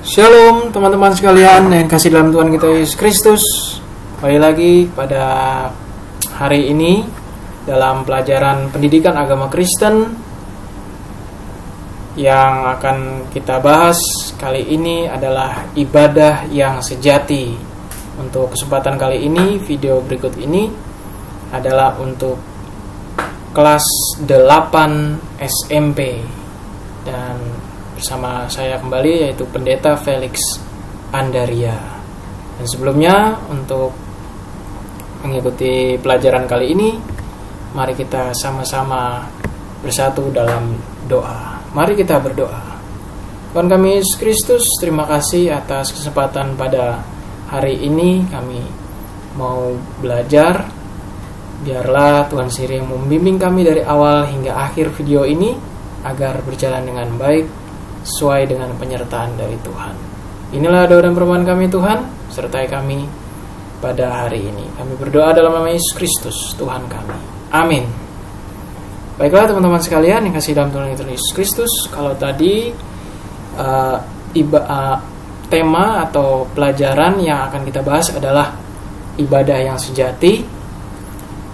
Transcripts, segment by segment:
Shalom teman-teman sekalian yang kasih dalam Tuhan kita Yesus Kristus. Kembali lagi pada hari ini dalam pelajaran pendidikan agama Kristen. Yang akan kita bahas kali ini adalah ibadah yang sejati. Untuk kesempatan kali ini, video berikut ini adalah untuk kelas 8 SMP. Dan bersama saya kembali yaitu Pendeta Felix Andaria. Dan sebelumnya untuk mengikuti pelajaran kali ini, mari kita sama-sama bersatu dalam doa. Mari kita berdoa. Tuhan kami Yesus Kristus, terima kasih atas kesempatan pada hari ini kami mau belajar. Biarlah Tuhan sendiri yang membimbing kami dari awal hingga akhir video ini agar berjalan dengan baik sesuai dengan penyertaan dari Tuhan. Inilah doa dan permohonan kami Tuhan, sertai kami pada hari ini. Kami berdoa dalam nama Yesus Kristus, Tuhan kami. Amin. Baiklah teman-teman sekalian yang kasih dalam Tuhan Yesus Kristus, kalau tadi tema atau pelajaran yang akan kita bahas adalah ibadah yang sejati.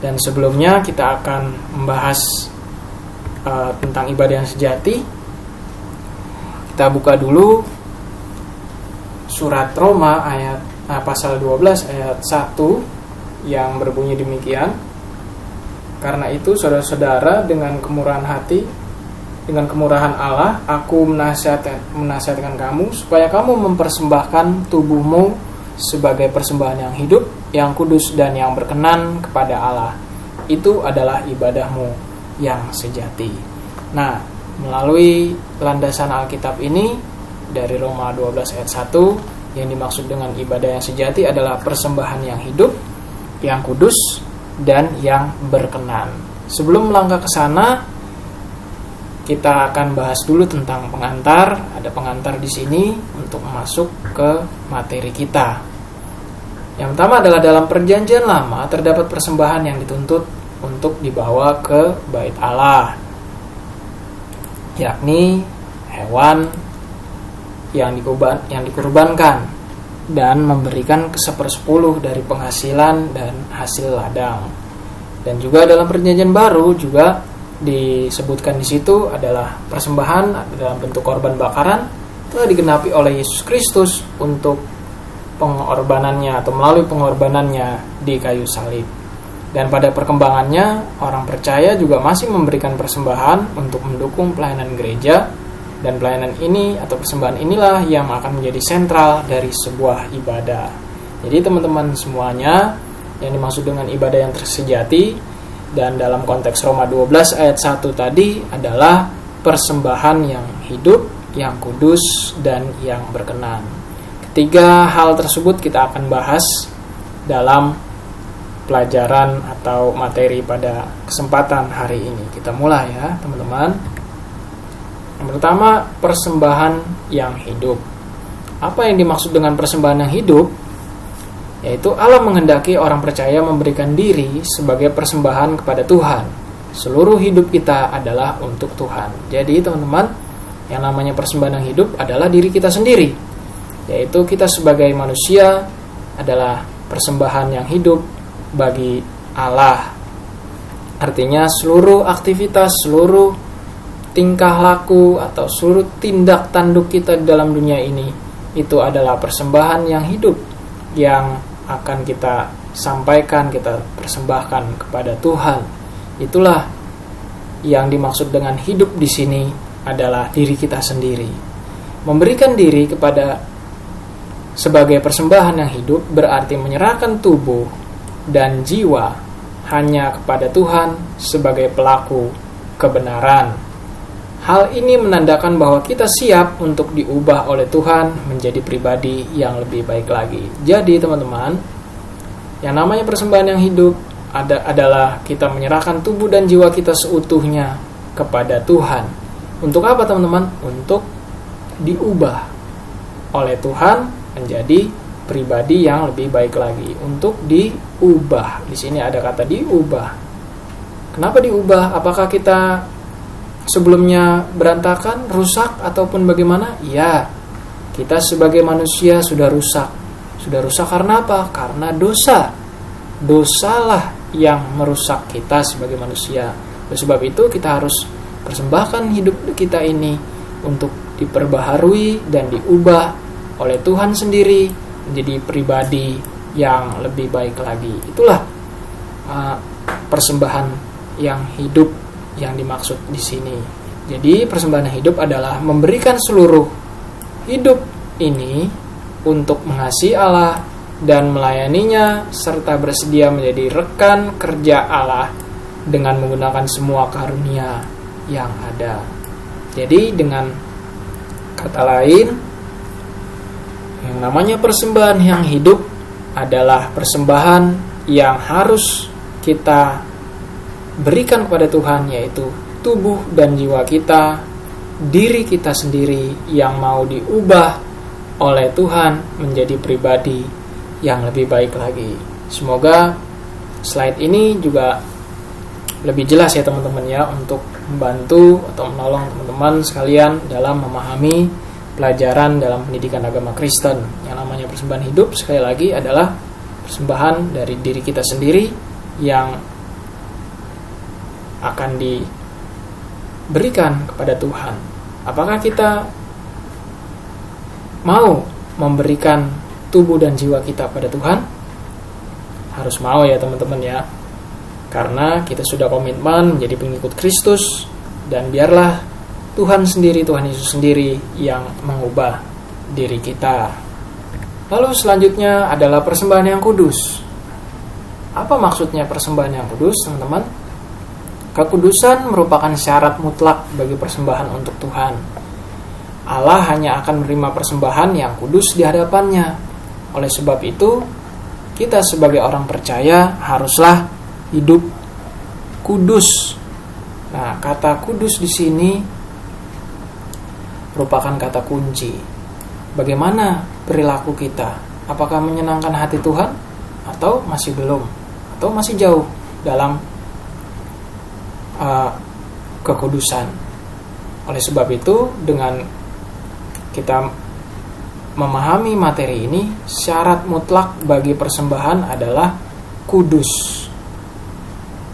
Dan sebelumnya kita akan membahas tentang ibadah yang sejati. Kita buka dulu surat Roma pasal 12 ayat 1 yang berbunyi demikian. Karena itu saudara-saudara, dengan kemurahan hati, dengan kemurahan Allah, aku menasihatkan kamu supaya kamu mempersembahkan tubuhmu sebagai persembahan yang hidup, yang kudus dan yang berkenan kepada Allah. Itu adalah ibadahmu yang sejati. Nah, melalui landasan Alkitab ini dari Roma 12 ayat 1, yang dimaksud dengan ibadah yang sejati adalah persembahan yang hidup, yang kudus dan yang berkenan. Sebelum melangkah ke sana, kita akan bahas dulu tentang pengantar. Ada pengantar di sini untuk masuk ke materi kita. Yang pertama adalah dalam Perjanjian Lama terdapat persembahan yang dituntut untuk dibawa ke Bait Allah, yakni hewan yang dikurbankan dan memberikan 1/10 dari penghasilan dan hasil ladang. Dan juga dalam Perjanjian Baru juga disebutkan di situ adalah persembahan dalam bentuk korban bakaran telah digenapi oleh Yesus Kristus untuk pengorbanannya atau melalui pengorbanannya di kayu salib. Dan pada perkembangannya, orang percaya juga masih memberikan persembahan untuk mendukung pelayanan gereja. Dan pelayanan ini atau persembahan inilah yang akan menjadi sentral dari sebuah ibadah. Jadi teman-teman semuanya, yang dimaksud dengan ibadah yang sejati dan dalam konteks Roma 12 ayat 1 tadi adalah persembahan yang hidup, yang kudus, dan yang berkenan. Ketiga hal tersebut kita akan bahas dalam pelajaran atau materi pada kesempatan hari ini. Kita mulai ya teman-teman. Yang pertama, persembahan yang hidup. Apa yang dimaksud dengan persembahan yang hidup? Yaitu Allah menghendaki orang percaya memberikan diri sebagai persembahan kepada Tuhan. Seluruh hidup kita adalah untuk Tuhan. Jadi teman-teman, yang namanya persembahan yang hidup adalah diri kita sendiri. Yaitu kita sebagai manusia adalah persembahan yang hidup bagi Allah. Artinya seluruh aktivitas, seluruh tingkah laku atau seluruh tindak tanduk kita dalam dunia ini itu adalah persembahan yang hidup yang akan kita sampaikan, kita persembahkan kepada Tuhan. Itulah yang dimaksud dengan hidup di sini adalah diri kita sendiri. Memberikan diri kepada sebagai persembahan yang hidup berarti menyerahkan tubuh dan jiwa hanya kepada Tuhan sebagai pelaku kebenaran. Hal ini menandakan bahwa kita siap untuk diubah oleh Tuhan menjadi pribadi yang lebih baik lagi. Jadi teman-teman, yang namanya persembahan yang hidup adalah kita menyerahkan tubuh dan jiwa kita seutuhnya kepada Tuhan. Untuk apa teman-teman? Untuk diubah oleh Tuhan menjadi pribadi yang lebih baik lagi. Untuk diubah. Di sini ada kata diubah. Kenapa diubah? Apakah kita sebelumnya berantakan, rusak ataupun bagaimana? Ya. kita sebagai manusia sudah rusak. Sudah rusak karena apa? Karena dosa. Dosalah yang merusak kita sebagai manusia. Oleh sebab itu kita harus persembahkan hidup kita ini untuk diperbaharui dan diubah oleh Tuhan sendiri menjadi pribadi yang lebih baik lagi. Itulah persembahan yang hidup yang dimaksud di sini. Jadi persembahan hidup adalah memberikan seluruh hidup ini untuk mengasihi Allah dan melayaninya serta bersedia menjadi rekan kerja Allah dengan menggunakan semua karunia yang ada. Jadi dengan kata lain, yang namanya persembahan yang hidup adalah persembahan yang harus kita berikan kepada Tuhan, yaitu tubuh dan jiwa kita, diri kita sendiri yang mau diubah oleh Tuhan menjadi pribadi yang lebih baik lagi. Semoga slide ini juga lebih jelas ya teman-teman ya, untuk membantu atau menolong teman-teman sekalian dalam memahami pelajaran dalam pendidikan agama Kristen. Yang namanya persembahan hidup sekali lagi adalah persembahan dari diri kita sendiri yang akan diberikan kepada Tuhan. Apakah kita mau memberikan tubuh dan jiwa kita pada Tuhan? Harus mau ya teman-teman ya, karena kita sudah komitmen menjadi pengikut Kristus, dan biarlah Tuhan sendiri, Tuhan Yesus sendiri yang mengubah diri kita. Lalu selanjutnya adalah persembahan yang kudus. Apa maksudnya persembahan yang kudus, teman-teman? Kekudusan merupakan syarat mutlak bagi persembahan untuk Tuhan. Allah hanya akan menerima persembahan yang kudus di hadapannya. Oleh sebab itu, kita sebagai orang percaya haruslah hidup kudus. Nah, kata kudus di sini merupakan kata kunci. Bagaimana perilaku kita? Apakah menyenangkan hati Tuhan? Atau masih belum? Atau masih jauh dalam kekudusan? Oleh sebab itu, dengan kita memahami materi ini, syarat mutlak bagi persembahan adalah kudus.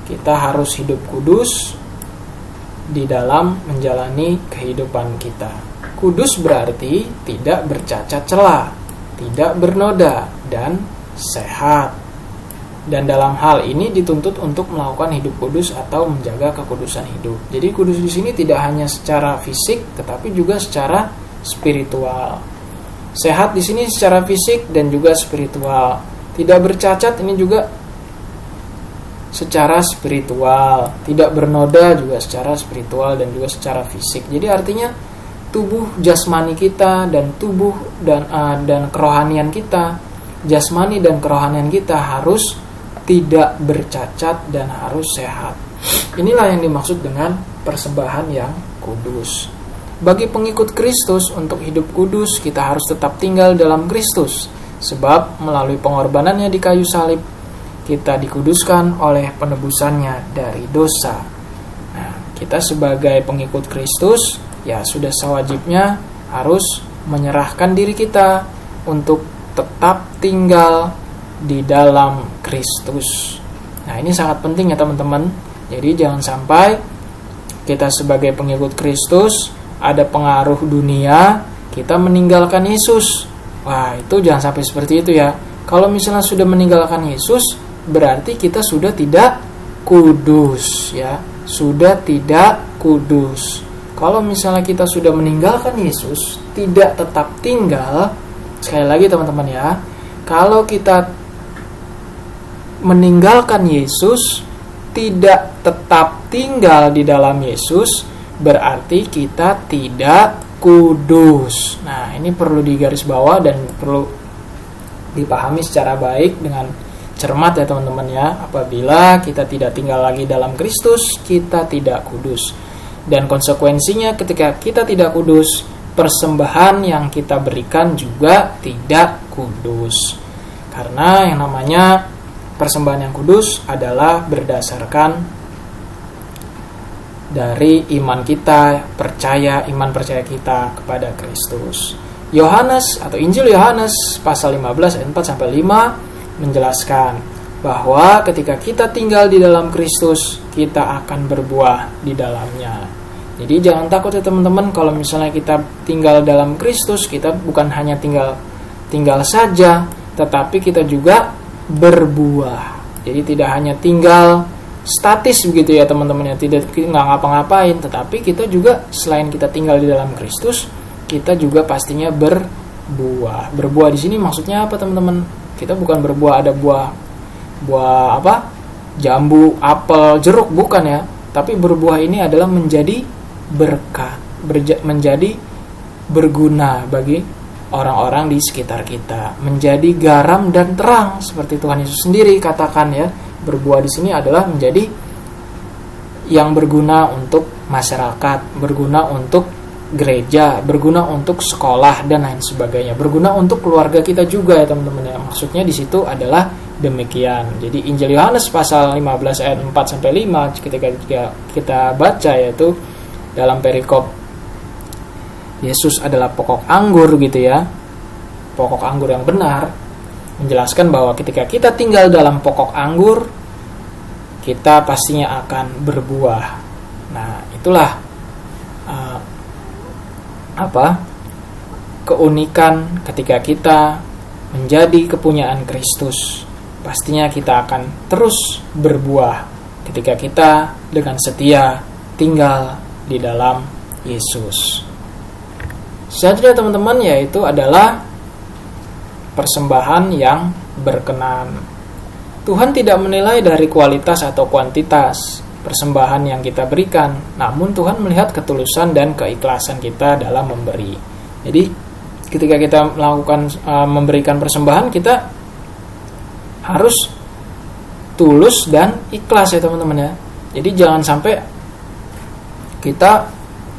Kita harus hidup kudus di dalam menjalani kehidupan kita. Kudus berarti tidak bercacat celah, tidak bernoda, dan sehat. Dan dalam hal ini dituntut untuk melakukan hidup kudus atau menjaga kekudusan hidup. Jadi kudus di sini tidak hanya secara fisik, tetapi juga secara spiritual. Sehat di sini secara fisik dan juga spiritual. Tidak bercacat ini juga secara spiritual. Tidak bernoda juga secara spiritual dan juga secara fisik. Jadi artinya tubuh jasmani kita dan tubuh dan kerohanian kita, jasmani dan kerohanian kita harus tidak bercacat dan harus sehat. Inilah yang dimaksud dengan persembahan yang kudus. Bagi pengikut Kristus, untuk hidup kudus kita harus tetap tinggal dalam Kristus, sebab melalui pengorbanannya di kayu salib kita dikuduskan oleh penebusannya dari dosa. Nah, kita sebagai pengikut Kristus ya sudah sewajibnya harus menyerahkan diri kita untuk tetap tinggal di dalam Kristus. Nah, ini sangat penting ya teman-teman. Jadi jangan sampai kita sebagai pengikut Kristus ada pengaruh dunia, kita meninggalkan Yesus. Wah, itu jangan sampai seperti itu ya. Kalau misalnya sudah meninggalkan Yesus, berarti kita sudah tidak kudus ya. Sudah tidak kudus. Kalau misalnya kita sudah meninggalkan Yesus, tidak tetap tinggal, sekali lagi teman-teman ya, kalau kita meninggalkan Yesus, tidak tetap tinggal di dalam Yesus, berarti kita tidak kudus. Nah, ini perlu digarisbawahi dan perlu dipahami secara baik dengan cermat ya teman-teman ya. Apabila kita tidak tinggal lagi dalam Kristus, kita tidak kudus. Dan konsekuensinya ketika kita tidak kudus, persembahan yang kita berikan juga tidak kudus. Karena yang namanya persembahan yang kudus adalah berdasarkan dari iman kita, iman percaya kita kepada Kristus. Yohanes atau Injil Yohanes pasal 15 ayat 4 sampai 5 menjelaskan bahwa ketika kita tinggal di dalam Kristus, kita akan berbuah di dalamnya. Jadi jangan takut ya teman-teman, kalau misalnya kita tinggal dalam Kristus, kita bukan hanya tinggal saja, tetapi kita juga berbuah. Jadi tidak hanya tinggal statis begitu ya teman-teman ya, tidak nggak ngapa-ngapain, tetapi kita juga selain kita tinggal di dalam Kristus, kita juga pastinya berbuah. Berbuah di sini maksudnya apa teman-teman? Kita bukan berbuah ada buah apa? Jambu, apel, jeruk, bukan ya. Tapi berbuah ini adalah menjadi berkat, menjadi berguna bagi orang-orang di sekitar kita, menjadi garam dan terang seperti Tuhan Yesus sendiri katakan ya. Berbuah di sini adalah menjadi yang berguna untuk masyarakat, berguna untuk gereja, berguna untuk sekolah dan lain sebagainya, berguna untuk keluarga kita juga ya teman-teman ya. Maksudnya di situ adalah demikian. Jadi Injil Yohanes pasal 15 ayat 4 sampai 5 ketika kita baca, yaitu dalam perikop Yesus adalah pokok anggur gitu ya. Pokok anggur yang benar menjelaskan bahwa ketika kita tinggal dalam pokok anggur, kita pastinya akan berbuah. Nah, itulah keunikan ketika kita menjadi kepunyaan Kristus. Pastinya kita akan terus berbuah ketika kita dengan setia tinggal di dalam Yesus. Selanjutnya teman-teman, yaitu adalah persembahan yang berkenan. Tuhan tidak menilai dari kualitas atau kuantitas persembahan yang kita berikan, namun Tuhan melihat ketulusan dan keikhlasan kita dalam memberi. Jadi ketika kita melakukan memberikan persembahan, kita harus tulus dan ikhlas ya teman-teman ya. Jadi jangan sampai kita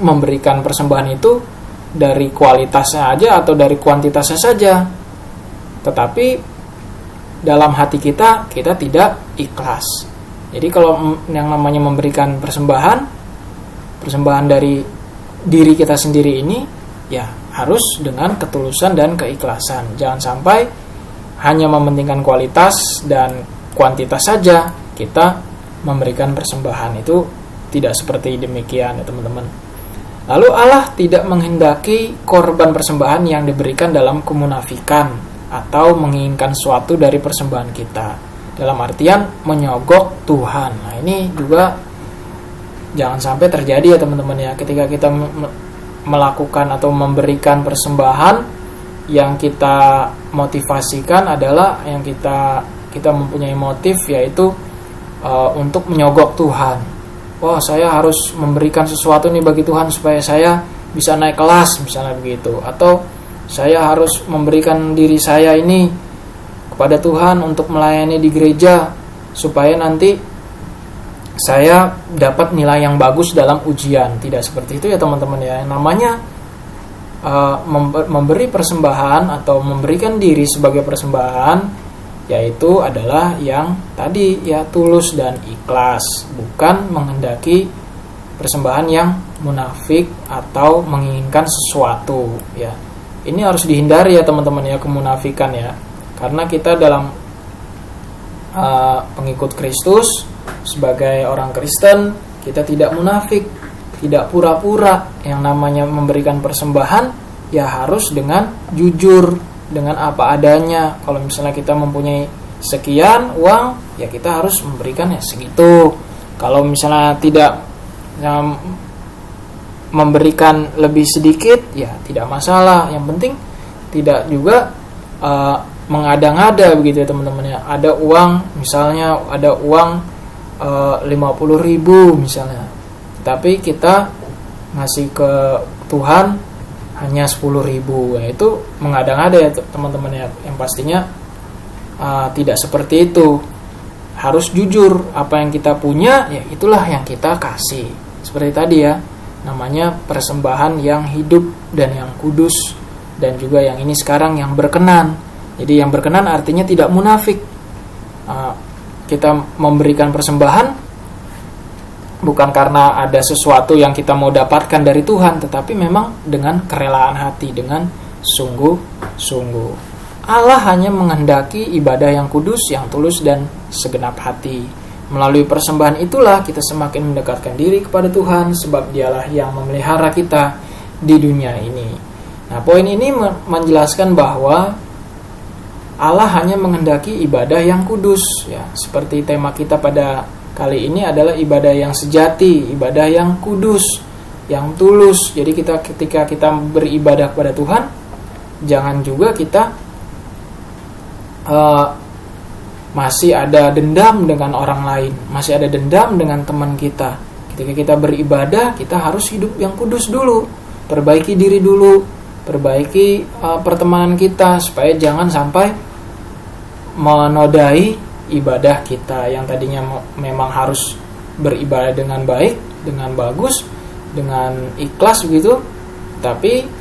memberikan persembahan itu dari kualitasnya aja atau dari kuantitasnya saja, tetapi dalam hati kita tidak ikhlas. Jadi kalau yang namanya memberikan persembahan dari diri kita sendiri ini, ya harus dengan ketulusan dan keikhlasan. Jangan sampai hanya mementingkan kualitas dan kuantitas saja kita memberikan persembahan. Itu tidak seperti demikian ya teman-teman. Lalu Allah tidak menghendaki korban persembahan yang diberikan dalam kemunafikan atau menginginkan sesuatu dari persembahan kita, dalam artian menyogok Tuhan. Nah, ini juga jangan sampai terjadi ya teman-teman ya. Ketika kita melakukan atau memberikan persembahan, yang kita motivasikan adalah yang kita mempunyai motif, yaitu untuk menyogok Tuhan. Wah, saya harus memberikan sesuatu nih bagi Tuhan supaya saya bisa naik kelas, misalnya begitu. Atau saya harus memberikan diri saya ini kepada Tuhan untuk melayani di gereja supaya nanti saya dapat nilai yang bagus dalam ujian. Tidak seperti itu ya teman-teman ya. Namanya memberi persembahan atau memberikan diri sebagai persembahan, yaitu adalah yang tadi ya, tulus dan ikhlas, bukan menghendaki persembahan yang munafik atau menginginkan sesuatu ya. Ini harus dihindari ya teman-teman ya, kemunafikan ya. Karena kita dalam pengikut Kristus, sebagai orang Kristen, kita tidak munafik, tidak pura-pura. Yang namanya memberikan persembahan ya harus dengan jujur, dengan apa adanya. Kalau misalnya kita mempunyai sekian uang, ya kita harus memberikan ya segitu. Kalau misalnya tidak memberikan lebih sedikit, ya tidak masalah. Yang penting tidak juga mengada-ngada begitu ya teman-teman ya. Ada uang, misalnya ada uang 50.000 misalnya, tapi kita ngasih ke Tuhan hanya 10.000, ya itu mengada-ngada ya teman-teman ya. Yang pastinya tidak seperti itu. Harus jujur, apa yang kita punya ya itulah yang kita kasih. Seperti tadi ya, namanya persembahan yang hidup dan yang kudus, dan juga yang ini sekarang yang berkenan. Jadi yang berkenan artinya tidak munafik. Kita memberikan persembahan bukan karena ada sesuatu yang kita mau dapatkan dari Tuhan, tetapi memang dengan kerelaan hati, dengan sungguh-sungguh. Allah hanya menghendaki ibadah yang kudus, yang tulus dan segenap hati. Melalui persembahan itulah kita semakin mendekatkan diri kepada Tuhan, sebab Dialah yang memelihara kita di dunia ini. Nah, poin ini menjelaskan bahwa Allah hanya menghendaki ibadah yang kudus, ya. Seperti tema kita pada kali ini adalah ibadah yang sejati, ibadah yang kudus, yang tulus. Jadi ketika kita beribadah kepada Tuhan, jangan juga kita masih ada dendam dengan orang lain, masih ada dendam dengan teman kita. Ketika kita beribadah, kita harus hidup yang kudus dulu, perbaiki diri dulu, perbaiki pertemanan kita, supaya jangan sampai menodai ibadah kita yang tadinya memang harus beribadah dengan baik, dengan bagus, dengan ikhlas begitu, tapi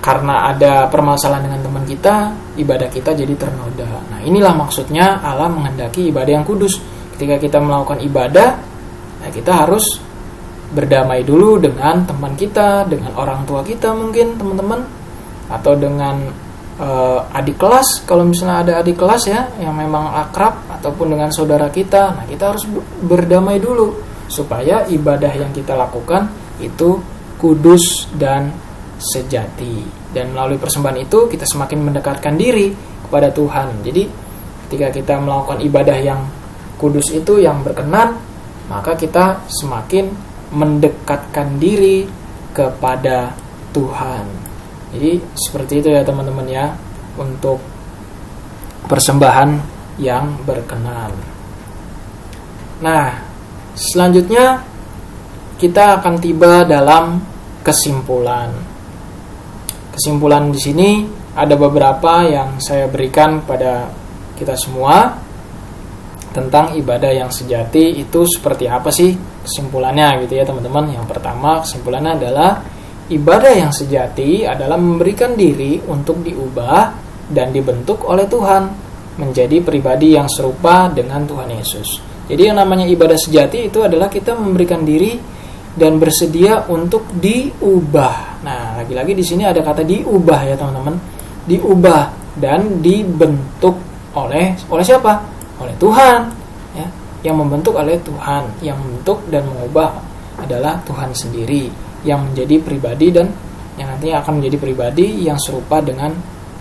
karena ada permasalahan dengan teman kita, ibadah kita jadi ternoda. Nah, inilah maksudnya Allah menghendaki ibadah yang kudus. Ketika kita melakukan ibadah, nah kita harus berdamai dulu dengan teman kita, dengan orang tua kita mungkin, teman-teman, atau dengan adik kelas, kalau misalnya ada adik kelas ya yang memang akrab, ataupun dengan saudara kita. Nah, kita harus berdamai dulu supaya ibadah yang kita lakukan itu kudus dan sejati. Dan melalui persembahan itu kita semakin mendekatkan diri kepada Tuhan. Jadi ketika kita melakukan ibadah yang kudus itu, yang berkenan, maka kita semakin mendekatkan diri kepada Tuhan. Jadi seperti itu ya teman-teman ya, untuk persembahan yang berkenan. Nah, selanjutnya kita akan tiba dalam kesimpulan. Kesimpulan di sini ada beberapa yang saya berikan pada kita semua tentang ibadah yang sejati itu seperti apa sih kesimpulannya gitu ya teman-teman. Yang pertama, kesimpulannya adalah ibadah yang sejati adalah memberikan diri untuk diubah dan dibentuk oleh Tuhan menjadi pribadi yang serupa dengan Tuhan Yesus. Jadi yang namanya ibadah sejati itu adalah kita memberikan diri dan bersedia untuk diubah. Nah, lagi-lagi di sini ada kata diubah ya teman-teman. Diubah dan dibentuk oleh siapa? Oleh Tuhan, ya. Yang membentuk oleh Tuhan, yang membentuk dan mengubah adalah Tuhan sendiri, yang menjadi pribadi dan yang nantinya akan menjadi pribadi yang serupa dengan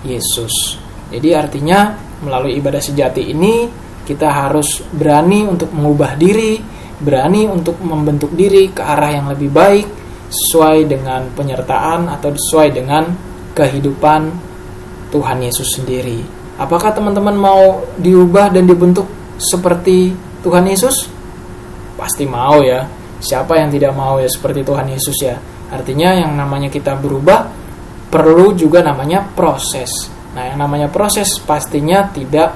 Yesus. Jadi artinya melalui ibadah sejati ini kita harus berani untuk mengubah diri, berani untuk membentuk diri ke arah yang lebih baik sesuai dengan penyertaan atau sesuai dengan kehidupan Tuhan Yesus sendiri. Apakah teman-teman mau diubah dan dibentuk seperti Tuhan Yesus? Pasti mau ya. Siapa yang tidak mau ya seperti Tuhan Yesus ya? Artinya yang namanya kita berubah perlu juga namanya proses. Nah, yang namanya proses pastinya tidak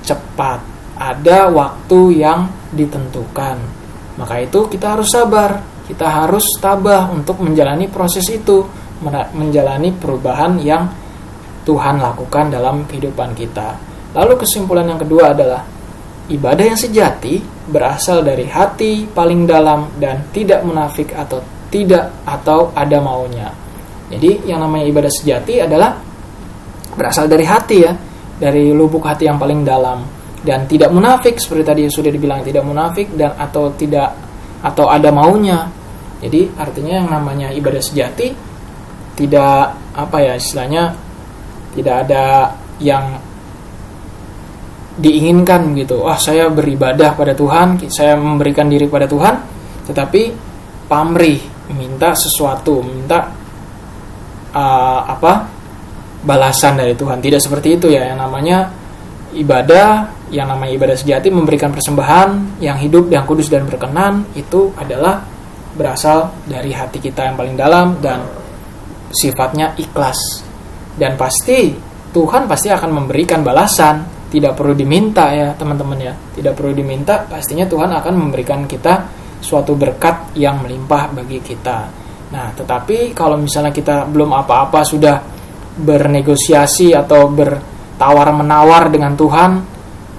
cepat. Ada waktu yang ditentukan. Maka itu kita harus sabar, kita harus tabah untuk menjalani proses itu, menjalani perubahan yang Tuhan lakukan dalam kehidupan kita. Lalu kesimpulan yang kedua adalah ibadah yang sejati berasal dari hati paling dalam dan tidak munafik atau ada maunya. Jadi yang namanya ibadah sejati adalah berasal dari hati ya, dari lubuk hati yang paling dalam dan tidak munafik, seperti tadi sudah dibilang, tidak munafik dan atau ada maunya. Jadi artinya yang namanya ibadah sejati tidak istilahnya tidak ada yang diinginkan gitu. Saya beribadah pada Tuhan, saya memberikan diri pada Tuhan, tetapi pamrih, minta sesuatu, minta balasan dari Tuhan. Tidak seperti itu ya. Yang namanya ibadah sejati memberikan persembahan yang hidup, yang kudus dan berkenan, itu adalah berasal dari hati kita yang paling dalam dan sifatnya ikhlas. Dan Tuhan pasti akan memberikan balasan, tidak perlu diminta ya teman-teman ya, tidak perlu diminta, pastinya Tuhan akan memberikan kita suatu berkat yang melimpah bagi kita. Nah, tetapi kalau misalnya kita belum apa-apa sudah bernegosiasi atau bertawar-menawar dengan Tuhan,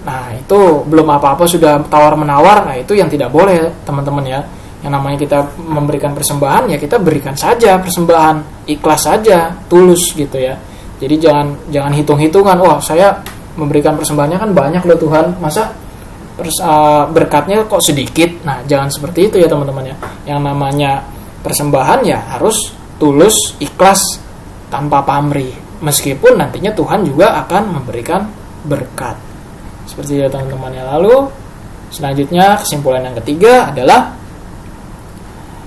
nah itu belum apa-apa sudah tawar-menawar, nah itu yang tidak boleh teman-teman ya. Yang namanya kita memberikan persembahan, ya kita berikan saja persembahan, ikhlas saja, tulus gitu ya. Jadi jangan hitung-hitungan, wah saya memberikan persembahannya kan banyak loh Tuhan, masa berkatnya kok sedikit. Nah, jangan seperti itu ya teman-teman ya. Yang namanya persembahan ya harus tulus, ikhlas, tanpa pamrih. Meskipun nantinya Tuhan juga akan memberikan berkat. Seperti itu teman-teman ya. Lalu selanjutnya kesimpulan yang ketiga adalah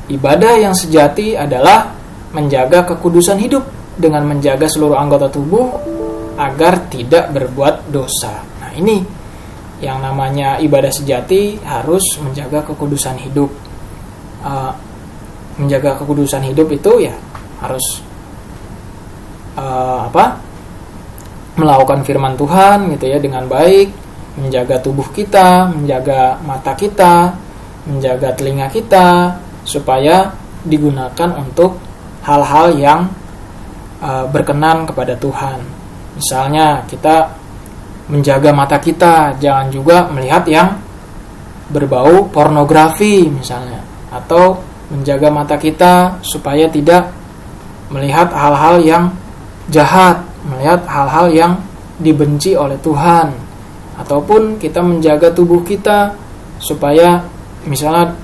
ibadah yang sejati adalah menjaga kekudusan hidup dengan menjaga seluruh anggota tubuh agar tidak berbuat dosa. Nah, ini yang namanya ibadah sejati harus menjaga kekudusan hidup. Menjaga kekudusan hidup itu ya harus melakukan firman Tuhan gitu ya dengan baik, menjaga tubuh kita, menjaga mata kita, menjaga telinga kita supaya digunakan untuk hal-hal yang berkenan kepada Tuhan. Misalnya kita menjaga mata kita, jangan juga melihat yang berbau pornografi misalnya, atau menjaga mata kita supaya tidak melihat hal-hal yang jahat, melihat hal-hal yang dibenci oleh Tuhan, ataupun kita menjaga tubuh kita supaya misalnya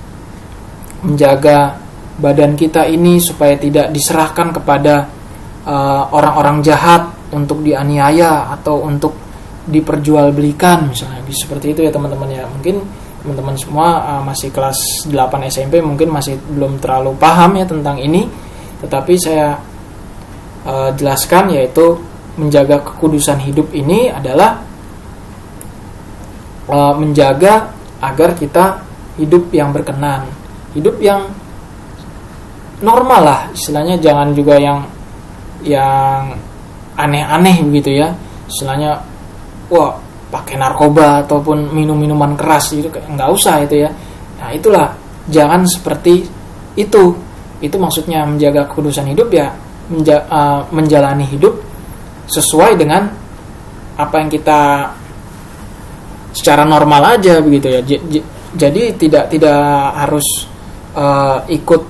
menjaga badan kita ini supaya tidak diserahkan kepada orang-orang jahat untuk dianiaya atau untuk diperjualbelikan misalnya. Seperti itu ya teman-teman ya. Mungkin teman-teman semua masih kelas 8 SMP mungkin masih belum terlalu paham ya tentang ini, tetapi saya jelaskan, yaitu menjaga kekudusan hidup ini adalah menjaga agar kita hidup yang berkenan, hidup yang normal lah istilahnya, jangan juga yang aneh-aneh begitu ya, istilahnya wah pakai narkoba ataupun minum-minuman keras itu nggak usah itu ya. Nah itulah, jangan seperti itu maksudnya menjaga kekudusan hidup ya, menjalani hidup sesuai dengan apa yang kita secara normal aja begitu ya. Jadi tidak harus ikut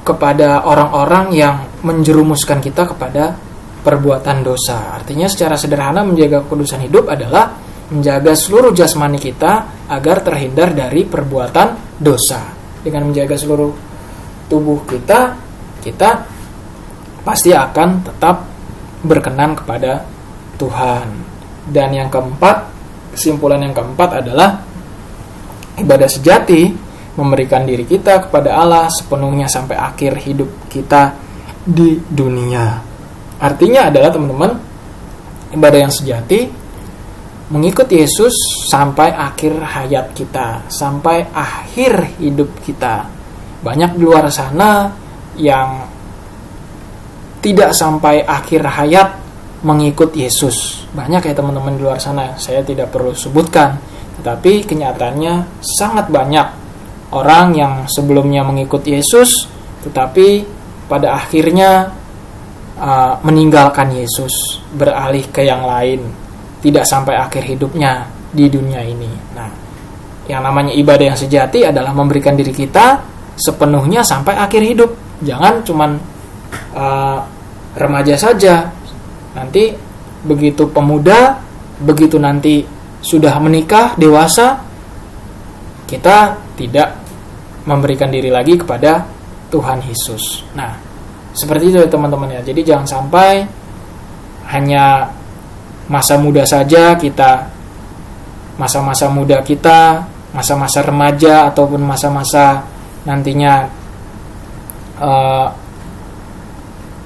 kepada orang-orang yang menjerumuskan kita kepada perbuatan dosa. Artinya secara sederhana menjaga kekudusan hidup adalah menjaga seluruh jasmani kita agar terhindar dari perbuatan dosa. Dengan menjaga seluruh tubuh kita pasti akan tetap berkenan kepada Tuhan. Dan yang keempat, kesimpulan yang keempat adalah ibadah sejati memberikan diri kita kepada Allah sepenuhnya sampai akhir hidup kita di dunia. Artinya adalah teman-teman, ibadah yang sejati mengikuti Yesus sampai akhir hayat kita, sampai akhir hidup kita. Banyak di luar sana yang tidak sampai akhir hayat mengikut Yesus. Banyak ya teman-teman di luar sana, saya tidak perlu sebutkan. Tetapi kenyataannya sangat banyak orang yang sebelumnya mengikut Yesus, tetapi pada akhirnya meninggalkan Yesus, beralih ke yang lain, tidak sampai akhir hidupnya di dunia ini. Nah, yang namanya ibadah yang sejati adalah memberikan diri kita sepenuhnya sampai akhir hidup. Jangan cuman remaja saja. Nanti begitu pemuda, begitu nanti sudah menikah, dewasa, kita tidak memberikan diri lagi kepada Tuhan Yesus. Nah, seperti itu ya teman-teman ya. Jadi jangan sampai hanya masa muda saja kita, masa-masa muda kita, masa-masa remaja ataupun masa-masa nantinya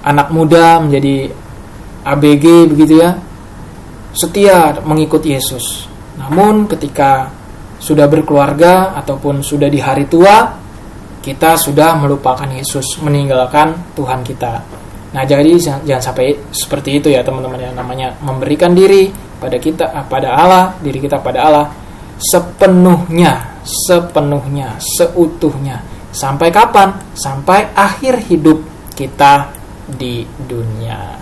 anak muda menjadi ABG begitu ya, setia mengikut Yesus. Namun ketika sudah berkeluarga ataupun sudah di hari tua, kita sudah melupakan Yesus, meninggalkan Tuhan kita. Nah, jadi jangan sampai seperti itu ya teman-teman. Yang namanya memberikan diri pada kita, pada Allah, diri kita pada Allah sepenuhnya, seutuhnya. Sampai kapan? Sampai akhir hidup kita di dunia.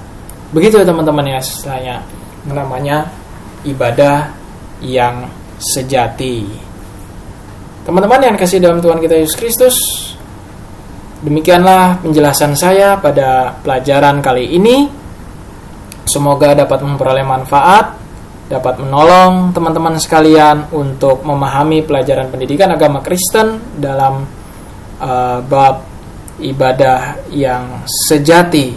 Begitu ya teman-teman ya, istilahnya namanya ibadah yang sejati. Teman-teman yang kasih dalam Tuhan kita Yesus Kristus, demikianlah penjelasan saya pada pelajaran kali ini. Semoga dapat memperoleh manfaat, dapat menolong teman-teman sekalian untuk memahami pelajaran pendidikan agama Kristen dalam bab ibadah yang sejati.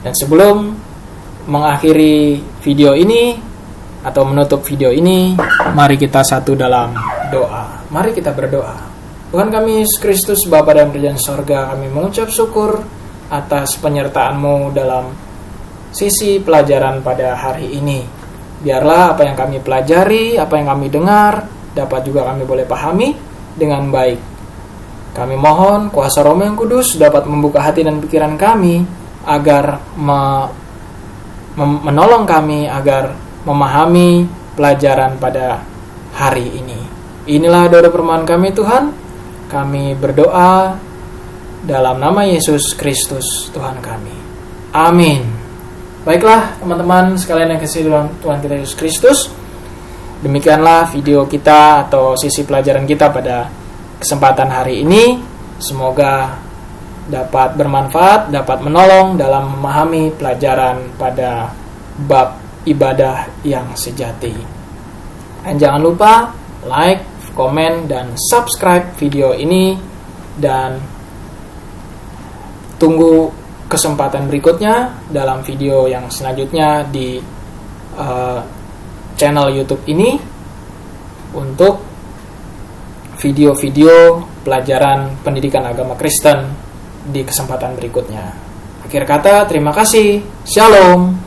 Dan sebelum mengakhiri video ini atau menutup video ini, mari kita satu dalam doa. Mari kita berdoa. Tuhan kami Yesus Kristus, Bapa dalam kerajaan sorga, kami mengucap syukur atas penyertaan-Mu dalam sisi pelajaran pada hari ini. Biarlah apa yang kami pelajari, apa yang kami dengar, dapat juga kami boleh pahami dengan baik. Kami mohon kuasa Roh yang Kudus dapat membuka hati dan pikiran kami agar menolong kami agar memahami pelajaran pada hari ini. Inilah doa permohonan kami Tuhan. Kami berdoa dalam nama Yesus Kristus Tuhan kami. Amin. Baiklah teman-teman sekalian yang kasih dalam Tuhan kita Yesus Kristus, demikianlah video kita atau sisi pelajaran kita pada kesempatan hari ini. Semoga dapat bermanfaat, dapat menolong dalam memahami pelajaran pada bab ibadah yang sejati. Dan jangan lupa like, komen, dan subscribe video ini. Dan tunggu kesempatan berikutnya dalam video yang selanjutnya di channel YouTube ini untuk video-video pelajaran pendidikan agama Kristen di kesempatan berikutnya. Akhir kata, terima kasih. Shalom.